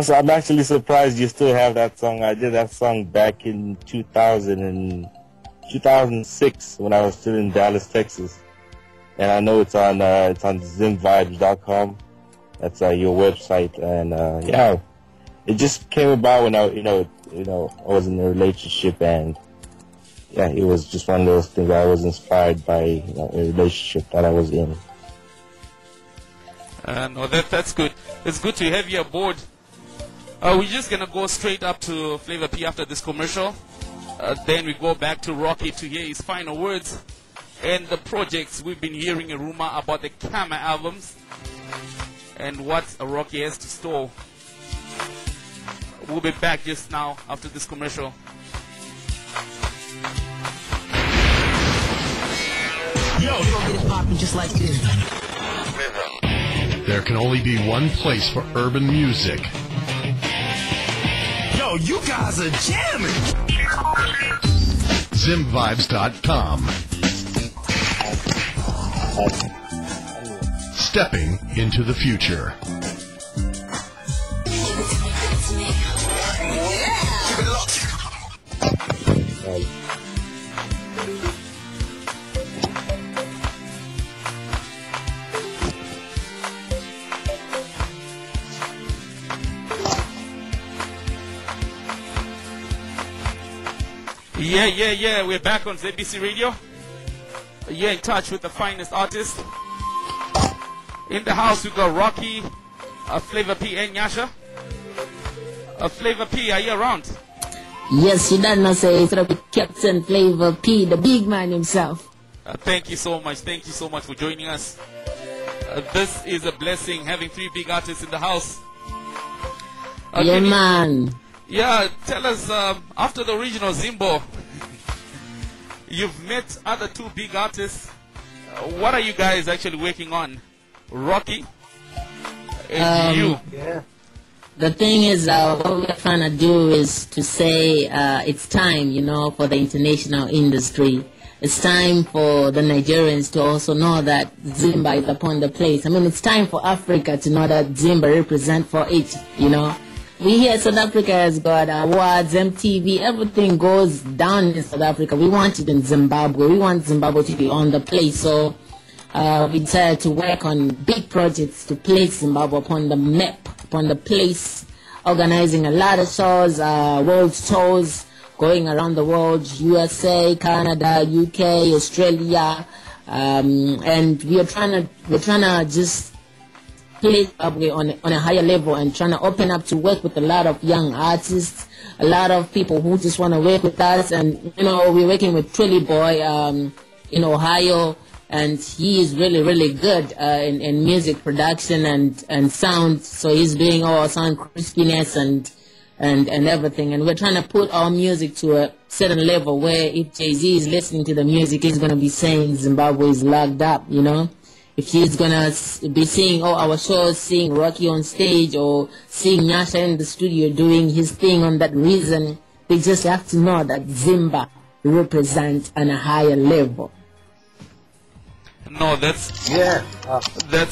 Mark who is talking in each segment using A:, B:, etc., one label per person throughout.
A: I'm actually surprised you still have that song. I did that song back in 2006 when I was still in Dallas, Texas. And I know it's on zimvibes.com. That's your website. And yeah, it just came about when I was in a relationship, and yeah, it was just one of those things. I was inspired by a relationship that I was in.
B: No, that's good. It's good to have you aboard. We're just gonna go straight up to Flavor P after this commercial. Then we go back to Rocky to hear his final words and the projects. We've been hearing a rumor about the Kama albums and what Rocky has to store. We'll be back just now after this commercial.
C: Yo, you don't get it popping just like this.
D: There can only be one place for urban music.
C: Yo, you guys are jamming.
D: Zimvibes.com. Stepping into the future.
B: Yeah, we're back on ZBC Radio. You're in touch with the finest artists. In the house, we got Rocky, Flavor P, and Nyasha. Flavor P, are you around?
E: Yes, you don't know, say it's Captain Flavor P, the big man himself.
B: Thank you so much. Thank you so much for joining us. This is a blessing having three big artists in the house.
E: Yeah, man.
B: Yeah, tell us, after the original Zimbo, you've met other two big artists. What are you guys actually working on? Rocky and you.
E: Yeah. The thing is, what we're trying to do is to say it's time, for the international industry. It's time for the Nigerians to also know that Zimba is upon the place. I mean, it's time for Africa to know that Zimba represents for it, We here, South Africa has got awards, MTV, everything goes down in South Africa. We want it in Zimbabwe. We want Zimbabwe to be on the place. So we decided to work on big projects to place Zimbabwe upon the map, upon the place, organizing a lot of shows, world tours, going around the world, USA, Canada, UK, Australia, and we're trying to just play Zimbabwe on a higher level and trying to open up to work with a lot of young artists, a lot of people who just want to work with us. And we're working with Trilly Boy in Ohio, and he is really, really good in music production and sound. So he's doing all sound crispiness and everything. And we're trying to put our music to a certain level where if Jay-Z is listening to the music, he's going to be saying Zimbabwe is locked up, If he's going to be seeing all our shows, seeing Rocky on stage or seeing Nyasha in the studio doing his thing on that reason, they just have to know that Zimba represents on a higher level.
B: No, that's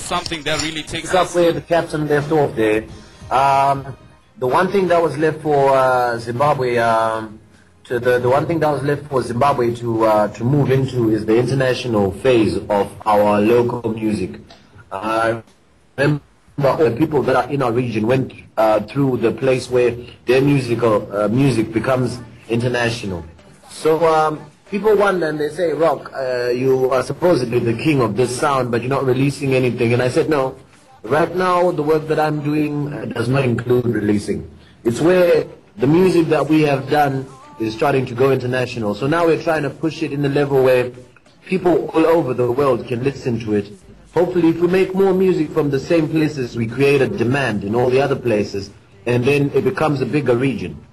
B: something that really takes
F: up where the captain left off there. The one thing that was left for Zimbabwe the one thing that was left for Zimbabwe to move into is the international phase of our local music. Remember, the people that are in our region went through the place where their music becomes international. So people wonder and they say, Rock, you are supposedly the king of this sound, but you're not releasing anything. And I said, no. Right now, the work that I'm doing does not include releasing. It's where the music that we have done is starting to go international. So now we're trying to push it in the level where people all over the world can listen to it. Hopefully, if we make more music from the same places, we create a demand in all the other places, and then it becomes a bigger region.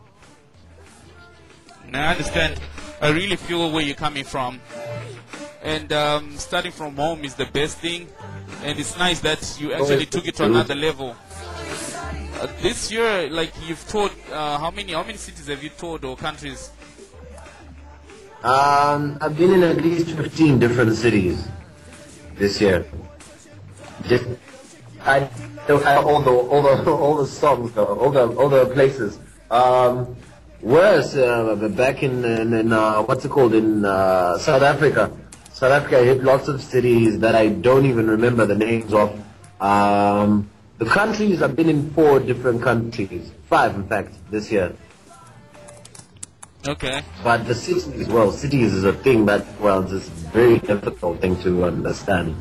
B: Now, I understand. I really feel where you're coming from. And starting from home is the best thing. And it's nice that you actually took it to another level. This year, like you've toured, how many cities have you toured or countries?
F: I've been in at least 15 different cities this year. all the songs though, all the places. Whereas back in what's it called in South Africa. South Africa hit lots of cities that I don't even remember the names of. The countries, I've been in 4 different countries, 5 in fact, this year.
B: Okay.
F: But the cities, well, cities is a thing that, well, it's a very difficult thing to understand.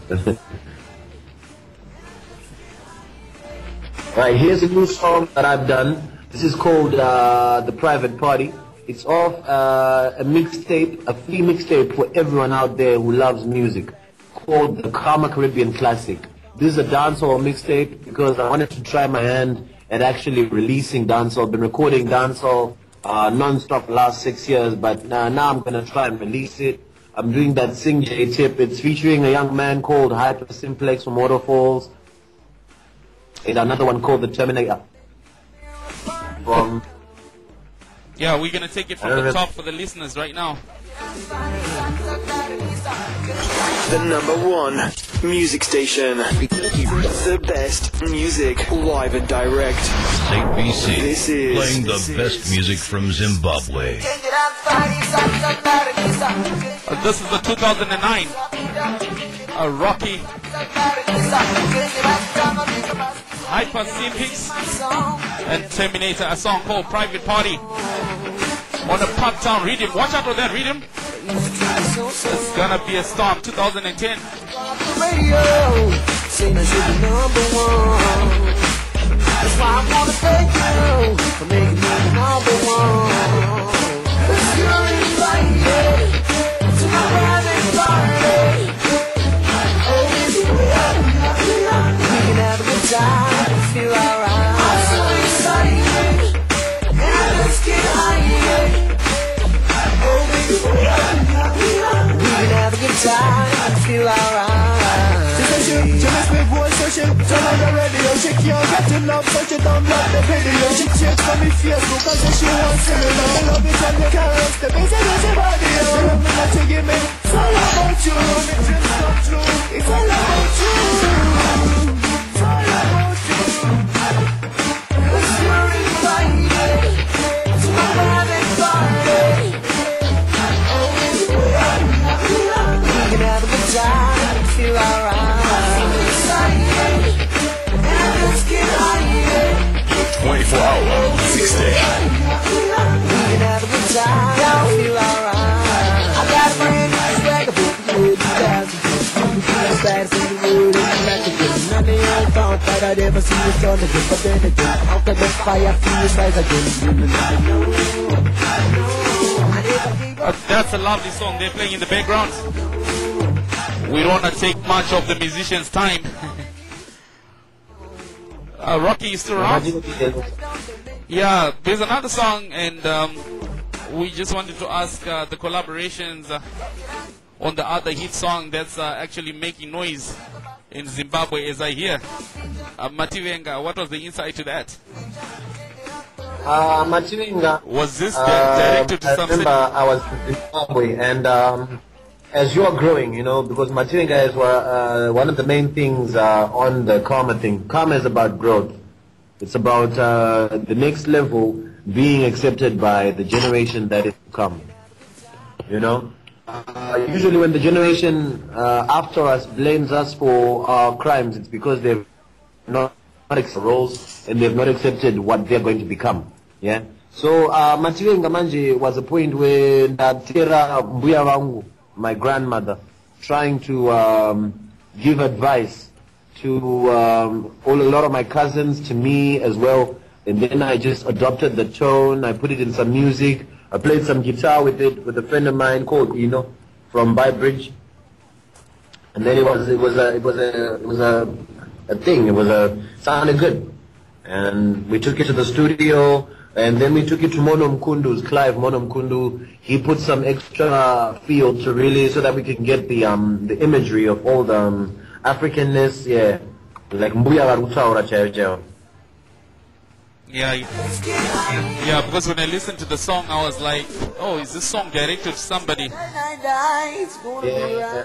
F: Right, here's a new song that I've done. This is called The Private Party. It's off a mixtape, a free mixtape for everyone out there who loves music, called the Karma Caribbean Classic. This is a dancehall mixtape because I wanted to try my hand at actually releasing dancehall. I've been recording dancehall non-stop last 6 years, but now I'm going to try and release it. I'm doing that Sing J tip. It's featuring a young man called Hyper Simplex from Waterfalls, and another one called The Terminator.
B: Yeah, we're going to take it from the top for the listeners right now.
G: The #1 music station. The best music, live and direct.
D: ABC,
G: This is
D: playing the best music from Zimbabwe.
B: This is the 2009 Rocky Hyper Simplex and Terminator, a song called Private Party on a Pop-Town rhythm. Watch out for that rhythm. It's gonna be a storm. 2010.
H: Radio, saying I should be #1. That's why I wanna thank you for making me #1. Cause you're invited to my private party. Oh, baby, we can have a good time, feel alright. I'm so excited, and let's get high. Oh, baby, we can have a good time and feel alright. Je m'explique pour social, turn on the radio, she can't get enough, so she don't love the video. She checks for me Facebook, cause she wants to know. I love it and you can't rest the basic of your body. The love me that you give me, it's all about you. The dreams come true, it's all about you. It's all about you. Cause you're invited to my private party. We can have a good time and feel alright.
D: 24-hour music station.
H: We can have a good time and feel alright. I got a brand new swag, a book with you guys. I'm fast in the wood and I'm not the good. None of y'all thought that I'd ever see the sun again. But then again, how can the fire feel rise again?
B: That's a lovely song they're playing in the background. We don't want to take much of the musician's time. Rocky, you still around? Yeah, there's another song, and we just wanted to ask the collaborations on the other hit song that's actually making noise in Zimbabwe, as I hear. Mativenga, what was the insight to that?
F: Mativenga.
B: Was this directed to some city?
F: I was in Zimbabwe, and as you are growing, you know, because Mativenga is one of the main things on the Karma thing. Karma is about growth. It's about the next level being accepted by the generation that is to come. You know? Usually when the generation after us blames us for our crimes, it's because they've not accepted roles and they've not accepted what they're going to become. Yeah? So Mativenga manje was a point where Natera Mbuya Wangu, my grandmother, trying to give advice to a lot of my cousins, to me as well, and then I just adopted the tone. I put it in some music. I played some guitar with it with a friend of mine called Ino from Bybridge, and then it was a thing. It sounded good, and we took it to the studio. And then we took it to Mono Mkundu's, Clive Mono Mkundu. He put some extra feel to really, so that we can get the imagery of all the Africanness, yeah, like Mbuya Warutaura Chayo.
B: Yeah, because when I listened to the song, I was like, oh, is this song directed to somebody?
F: Yeah.